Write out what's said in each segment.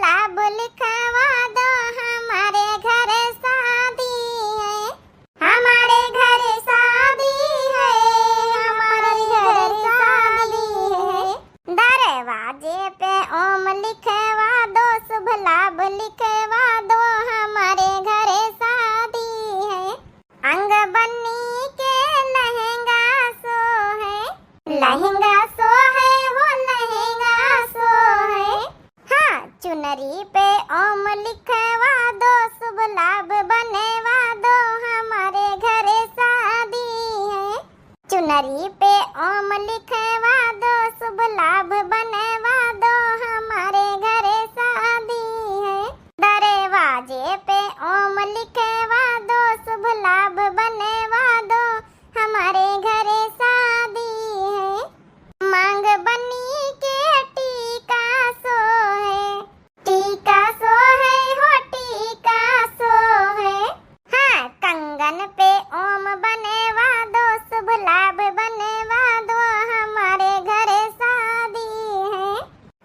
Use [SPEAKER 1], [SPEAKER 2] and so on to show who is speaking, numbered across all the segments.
[SPEAKER 1] लाभ लिखवा दो, हमारे घर शादी है, हमारे घर शादी है, हमारे घर शादी है। दरवाजे पे ओम लिखवा दो, शुभ लाभ लिखवा दो, हमारे घर शादी है। अंग बन्नी के लहंगा सो है, लहंगा सो है, वो लहंगा सो है। हाँ, चुनरी पे ओम लिखवा दो, शुभ लाभ बनेवा दो, हमारे घर शादी है। चुनरी पे ओम लिखवा दो, शुभ लाभ बनेवा दो, हमारे घर शादी है। दरवाजे पे ओम लिखवा दो, शुभ लाभ बनेवा दो, हमारे घर शादी है। मांग बनी के टीका सो है, टीका सो है, हो टीका सो है। हाँ, कंगन पे ओम बनेवा दो, शुभ लाभ बनेवा दो, हमारे घर शादी है।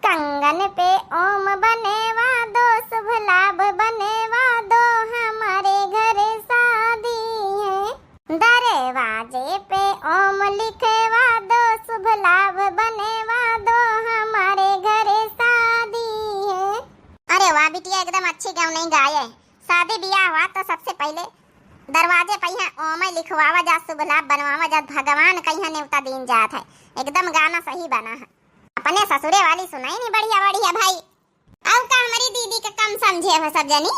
[SPEAKER 1] कंगन पे ओम बनेवा दो, शुभ लाभ बनेवा दो, हमारे घर शादी है। दरवाजे पे ओम लिखवा दो, शुभ लाभ बनेवा दो, हमारे घर शादी है। अरे वाह बिटिया, एकदम अच्छी गाँव नहीं गाये। शादी ब्याह हुआ तो सबसे पहले दरवाजे पे यहाँ ओम लिखवावा जा, शुभ लाभ बनवावा जा, भगवान कहीं नेवता दीन जात है। एकदम गाना सही बना है। अपने ससुरे वाली सुनाई नहीं बढ़िया बढ़िया भाई। अब का हमारी दीदी का कम समझे हो सब जनी।